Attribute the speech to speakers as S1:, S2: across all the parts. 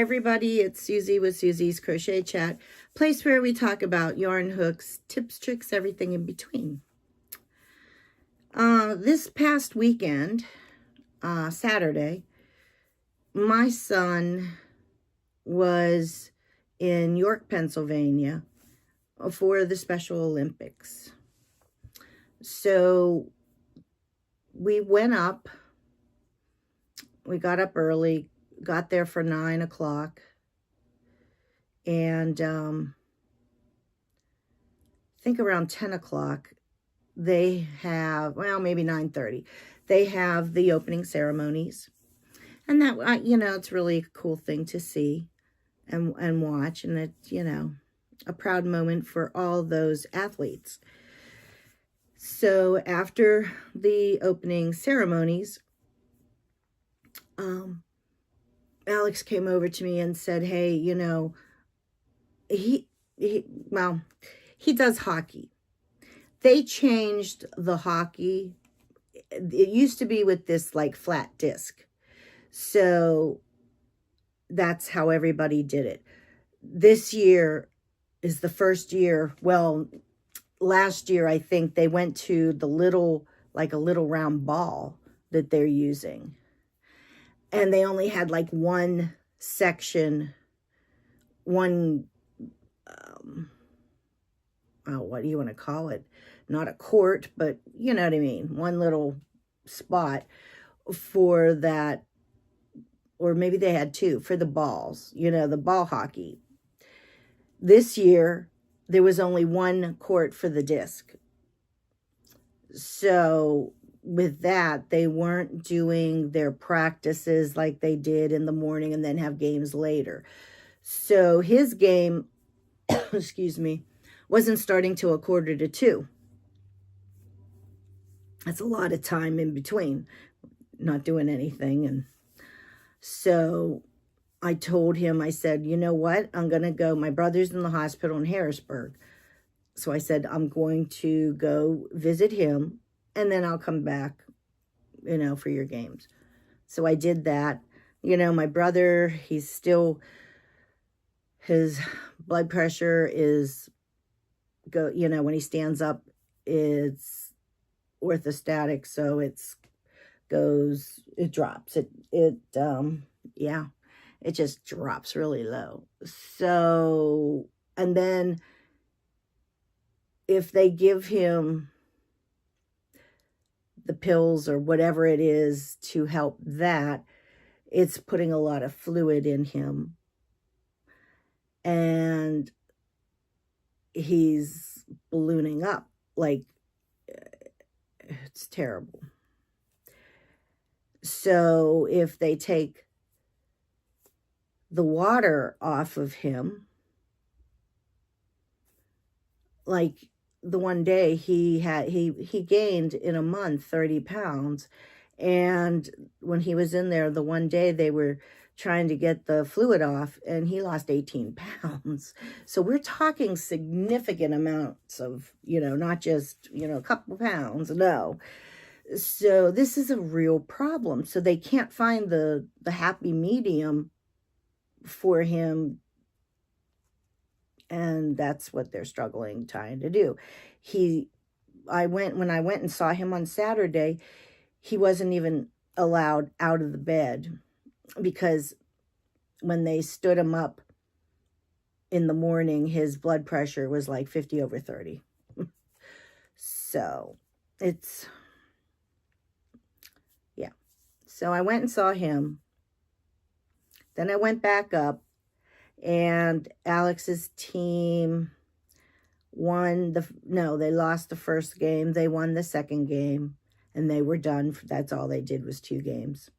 S1: Everybody, it's Susie with Susie's Crochet Chat, place where we talk about yarn hooks, tips, tricks, everything in between. This past weekend, Saturday, my son was in York, Pennsylvania for the Special Olympics. So we went up, we got up early, got there for 9 o'clock, and I think around 10 o'clock they have, well, maybe 9:30, they have the opening ceremonies, and that, you know, it's really a cool thing to see and watch, and it's, you know, a proud moment for all those athletes. So after the opening ceremonies, Alex came over to me and said, hey, you know, he does hockey. They changed the hockey. It used to be with this like flat disc. So that's how everybody did it. This year is the first year. Well, last year, I think they went to the little, like a little round ball that they're using. And they only had like one section, one, what do you want to call it? Not a court, but you know what I mean? One little spot for that, or maybe they had two for the balls, you know, the ball hockey. This year, there was only one court for the disc. So with that, they weren't doing their practices like they did in the morning and then have games later. So his game, excuse me, wasn't starting till 1:45. That's a lot of time in between, not doing anything. And so I told him, I said, you know what? I'm going to go. My brother's in the hospital in Harrisburg. So I said, I'm going to go visit him, and then I'll come back, you know, for your games. So I did that. You know, my brother, he's still, his blood pressure is, you know, when he stands up, it's orthostatic. So it drops. Yeah, it just drops really low. So, and then if they give him the pills or whatever it is to help that, it's putting a lot of fluid in him. And he's ballooning up. Like, it's terrible. So if they take the water off of him, like the one day he gained in a month 30 pounds. And when he was in there, the one day they were trying to get the fluid off, and he lost 18 pounds. So we're talking significant amounts of, you know, not just, you know, a couple pounds. No. So this is a real problem. So they can't find the happy medium for him. And that's what they're trying to do. When I went and saw him on Saturday, he wasn't even allowed out of the bed, because when they stood him up in the morning, his blood pressure was like 50/30. So it's, yeah. So I went and saw him. Then I went back up, and Alex's team won they lost the first game. They won the second game, and they were done. That's all they did was 2 games.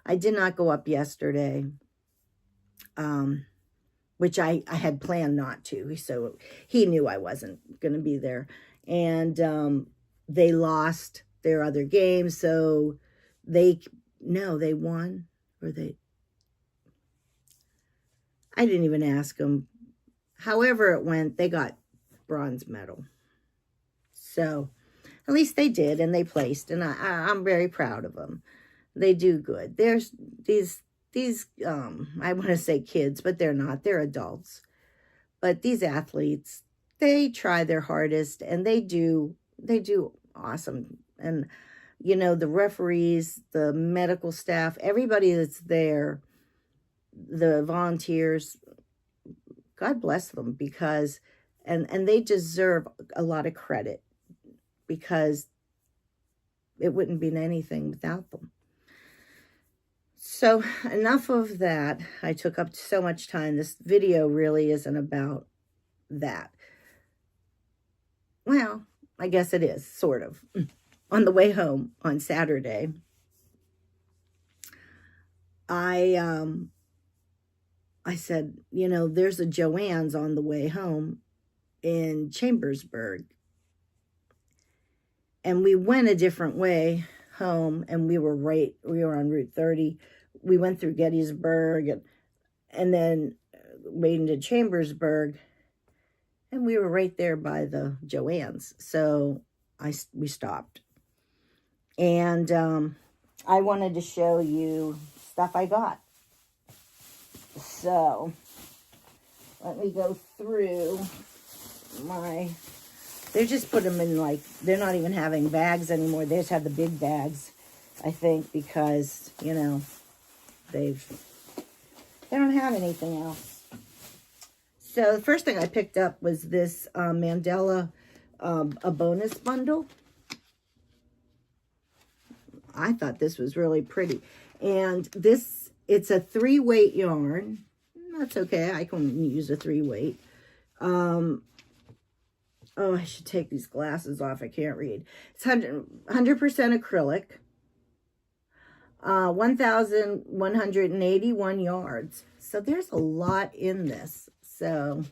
S1: I did not go up yesterday, which I had planned not to. So he knew I wasn't going to be there. And they lost their other game. So they won, or I didn't even ask them. However it went, they got bronze medal. So at least they did, and they placed, and I'm very proud of them. They do good. There's these these, I want to say kids, but they're not. They're adults. But these athletes, they try their hardest, and they do awesome. And, you know, the referees, the medical staff, everybody that's there, the volunteers, God bless them, because, and they deserve a lot of credit, because it wouldn't be anything without them. So enough of that. I took up so much time. This video really isn't about that. Well, I guess it is, sort of. On the way home on Saturday, I said, you know, there's a Joann's on the way home in Chambersburg. And we went a different way home, and we were on Route 30. We went through Gettysburg and then made into Chambersburg, and we were right there by the Joann's. So we stopped. And I wanted to show you stuff I got. So let me go through they just put them in, like, they're not even having bags anymore. They just have the big bags, I think, because, you know, they don't have anything else. So the first thing I picked up was this Mandela, a bonus bundle. I thought this was really pretty. And it's a 3-weight yarn. That's okay. I can use a 3-weight. Oh, I should take these glasses off. I can't read. It's 100% acrylic. 1,181 yards. So there's a lot in this. So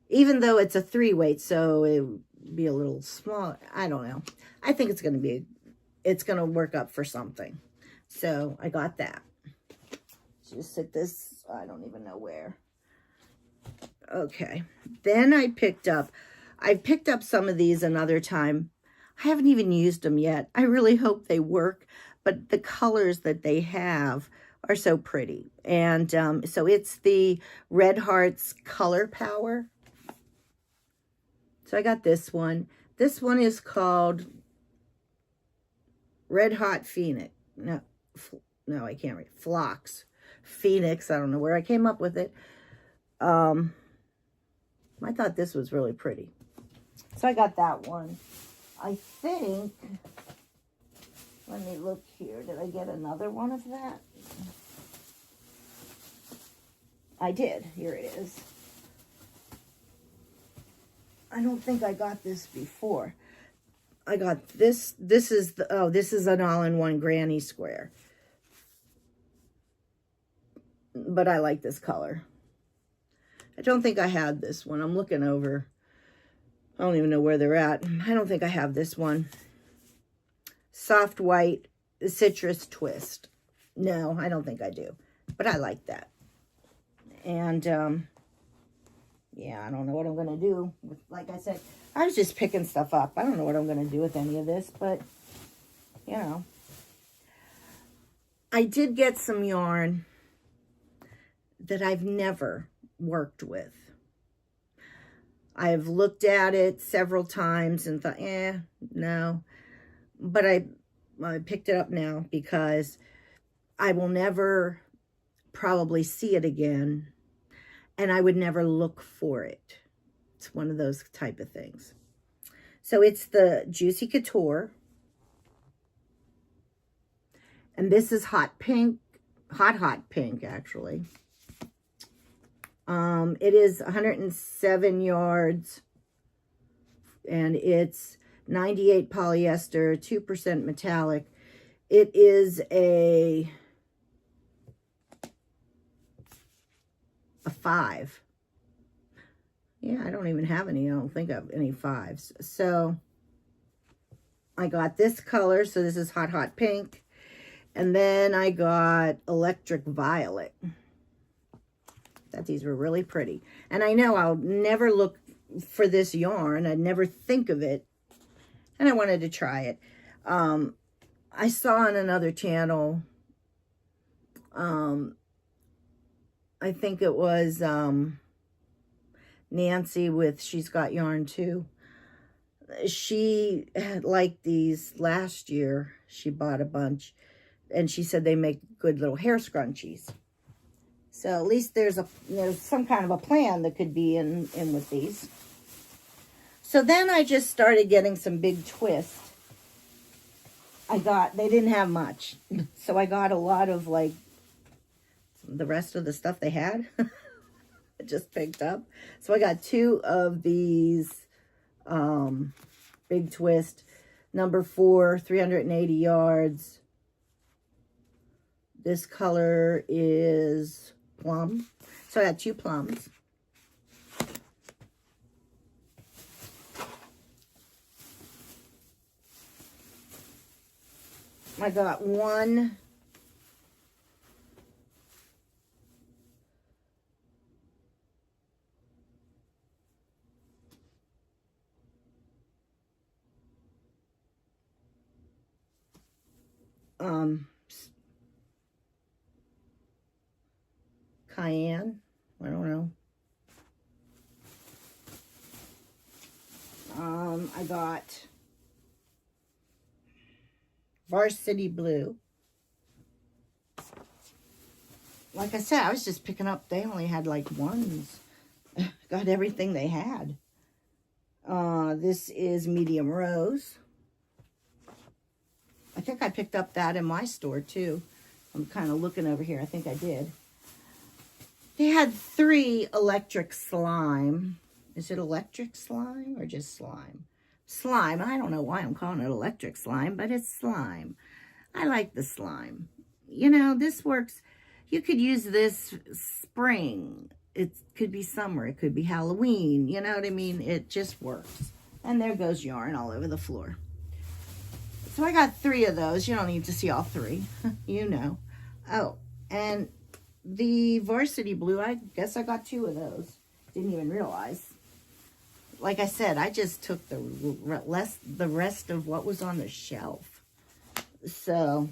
S1: even though it's a 3-weight, so it would be a little small. I don't know. I think it's going to work up for something. So I got that. Just sit this, I don't even know where. Okay, then I picked up some of these another time. I haven't even used them yet. I really hope they work, but the colors that they have are so pretty. And so it's the Red Hearts Color Power. So I got this one. This one is called Red Hot Phoenix. No, I can't read. Phlox. Phoenix. I don't know where I came up with it. I thought this was really pretty. So I got that one. I think, let me look here. Did I get another one of that? I did. Here it is. I don't think I got this before. I got this. This is an all-in-one granny square. But I like this color. I don't think I had this one. I'm looking over. I don't even know where they're at. I don't think I have this one. Soft white citrus twist. No, I don't think I do. But I like that. And, yeah, I don't know what I'm going to do. Like I said, I was just picking stuff up. I don't know what I'm going to do with any of this, but, you know. I did get some yarn that I've never worked with. I've looked at it several times and thought, no. But I picked it up now because I will never probably see it again, and I would never look for it. It's one of those type of things. So it's the Juicy Couture, and this is hot pink, hot pink actually. It is 107 yards, and it's 98 polyester, 2% metallic. It is a 5. Yeah, I don't even have any. I don't think I have any 5s. So I got this color. So this is hot pink. And then I got electric violet. Thought these were really pretty. And I know I'll never look for this yarn. I'd never think of it. And I wanted to try it. I saw on another channel I think it was Nancy with She's Got Yarn Too. She had liked these last year. She bought a bunch, and she said they make good little hair scrunchies. So at least there's some kind of a plan that could be in with these. So then I just started getting some big twists. They didn't have much. So I got a lot of like the rest of the stuff they had. I just picked up. So I got 2 of these big twist. Number 4, 380 yards. This color is plum. So I got 2 plums. I got 1 cayenne. I don't know. I got Varsity Blue. Like I said, I was just picking up. They only had like ones. Got everything they had. This is Medium Rose. I think I picked up that in my store too. I'm kind of looking over here. I think I did. They had 3 electric slime. Is it electric slime or just slime? Slime. I don't know why I'm calling it electric slime, but it's slime. I like the slime. You know, this works. You could use this spring. It could be summer. It could be Halloween. You know what I mean? It just works. And there goes yarn all over the floor. So I got 3 of those. You don't need to see all 3. You know. Oh, and the Varsity Blue, I guess I got 2 of those. Didn't even realize. Like I said, I just took the rest of what was on the shelf. So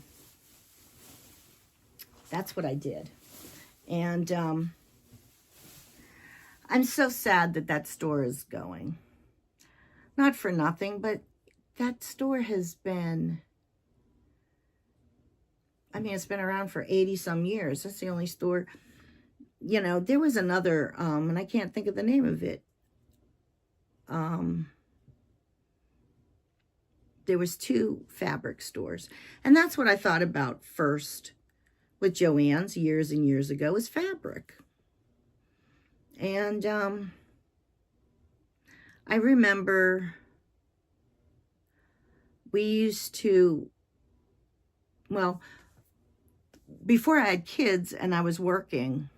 S1: that's what I did. And I'm so sad that store is going. Not for nothing, but that store has been, I mean, it's been around for 80 some years. That's the only store. You know, there was another, and I can't think of the name of it. There was 2 fabric stores. And that's what I thought about first with Joann's years and years ago, is fabric. And I remember we used to, well, before I had kids and I was working,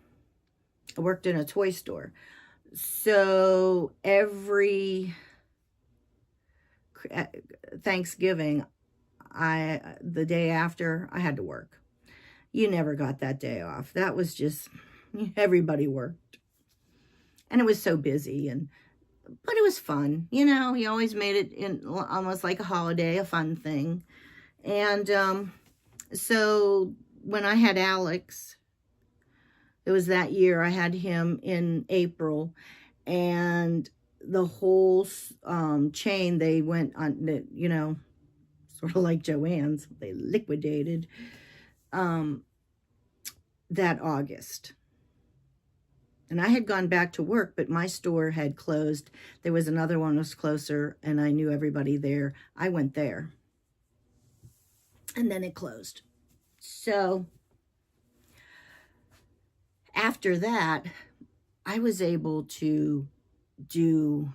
S1: I worked in a toy store. So every Thanksgiving, the day after, I had to work. You never got that day off. That was just, everybody worked. And it was so busy, but it was fun. You know, you always made it in almost like a holiday, a fun thing. And so when I had Alex, it was that year, I had him in April, and the whole chain, they went on, you know, sort of like Joann's, they liquidated that August. And I had gone back to work, but my store had closed. There was another one that was closer, and I knew everybody there. I went there. And then it closed. So after that, I was able to do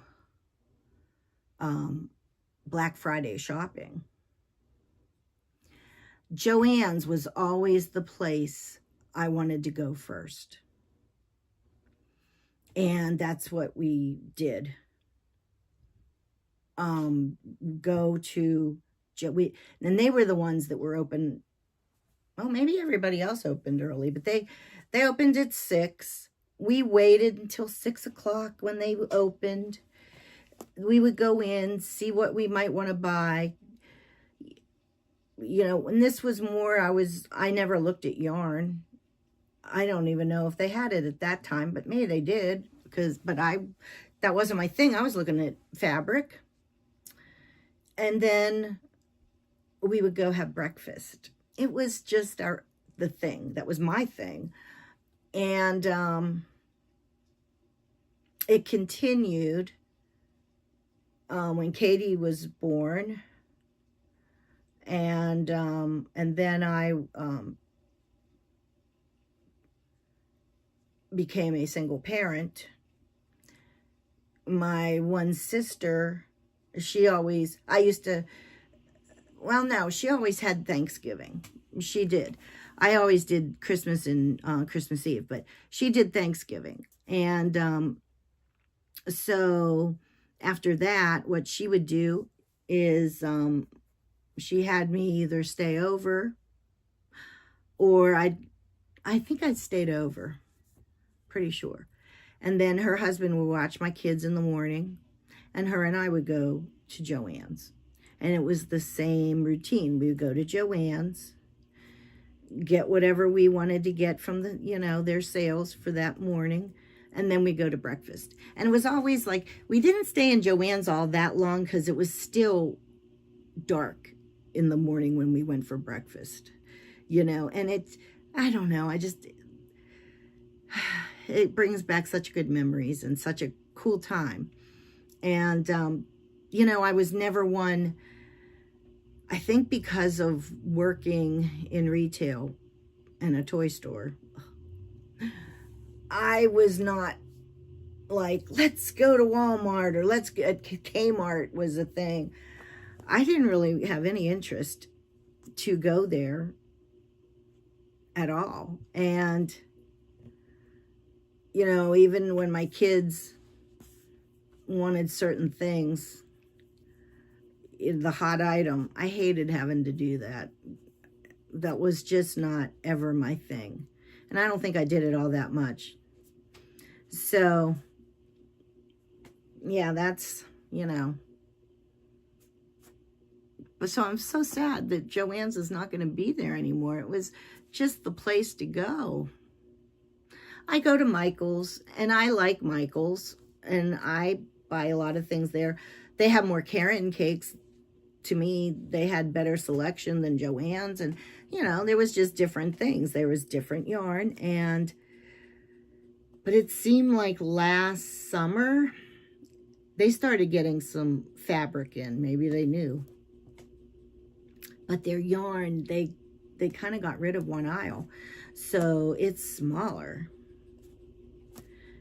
S1: Black Friday shopping. Joann's was always the place I wanted to go first. And that's what we did. Go to, and they were the ones that were open. Well, maybe everybody else opened early, but they opened at 6. We waited until 6 o'clock when they opened. We would go in, see what we might want to buy. You know, and this was more, I never looked at yarn. I don't even know if they had it at that time, but maybe they did, that wasn't my thing. I was looking at fabric. And then we would go have breakfast. It was just the thing. That was my thing. And it continued when Katie was born. And then I became a single parent. My one sister, she always had Thanksgiving. She did. I always did Christmas and Christmas Eve, but she did Thanksgiving. And so after that, what she would do is she had me either stay over, or I think I'd stayed over, pretty sure. And then her husband would watch my kids in the morning, and her and I would go to Joann's. And it was the same routine. We would go to Joann's, get whatever we wanted to get from their sales for that morning, and then we go to breakfast. And it was always like, we didn't stay in Joann's all that long because it was still dark in the morning when we went for breakfast, and I don't know, it brings back such good memories and such a cool time. And, I was never one, I think because of working in retail and a toy store, I was not like, let's go to Walmart or let's get Kmart was a thing. I didn't really have any interest to go there at all. And, even when my kids wanted certain things, the hot item, I hated having to do that. That was just not ever my thing. And I don't think I did it all that much. So, yeah, that's, But so I'm so sad that Joann's is not going to be there anymore. It was just the place to go. I go to Michael's, and I like Michael's, and I buy a lot of things there. They have more carrot cakes. To me, they had better selection than Joann's, and, there was just different things. There was different yarn, but it seemed like last summer, they started getting some fabric in. Maybe they knew. But their yarn, they kind of got rid of one aisle. So it's smaller.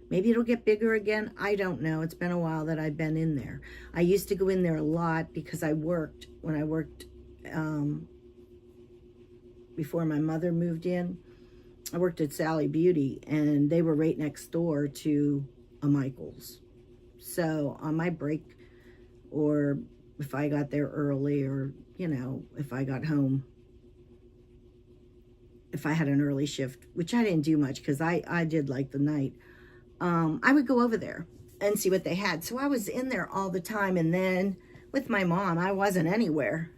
S1: Maybe it'll get bigger again. I don't know. It's been a while that I've been in there. I used to go in there a lot because when I worked before my mother moved in, I worked at Sally Beauty, and they were right next door to a Michael's. So on my break, or if I got there early, or, if I got home, if I had an early shift, which I didn't do much because I did like the night, I would go over there and see what they had. So I was in there all the time. And then with my mom, I wasn't anywhere.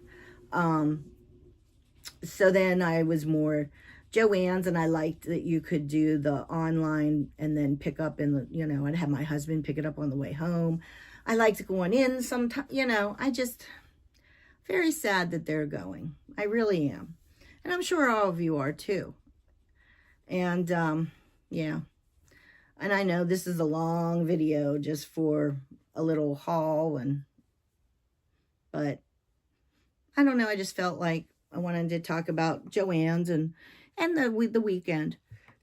S1: So then I was more Joann's, and I liked that you could do the online and then pick up in the, I'd have my husband pick it up on the way home. I liked going in sometimes, very sad that they're going. I really am. And I'm sure all of you are too. And, yeah. And I know this is a long video just for a little haul, but I don't know. I just felt like I wanted to talk about Joann's and the weekend.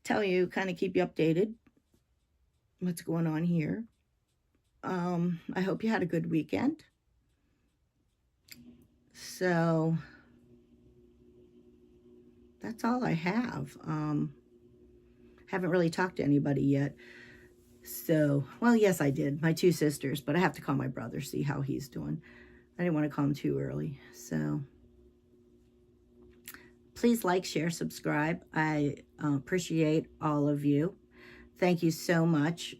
S1: Tell you, kind of keep you updated what's going on here. I hope you had a good weekend. So that's all I have. Haven't really talked to anybody yet. So, well, yes, I did. My two sisters, but I have to call my brother, see how he's doing. I didn't want to call him too early. So please like, share, subscribe. I appreciate all of you. Thank you so much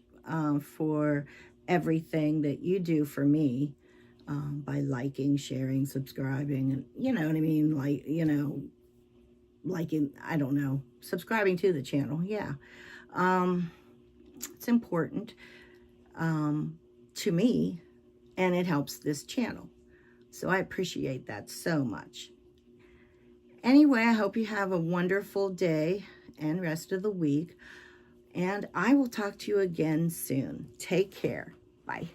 S1: for everything that you do for me by liking, sharing, subscribing, and you know what I mean? Like, liking, I don't know, subscribing to the channel. Yeah. It's important to me, and it helps this channel. So I appreciate that so much. Anyway, I hope you have a wonderful day and rest of the week. And I will talk to you again soon. Take care. Bye.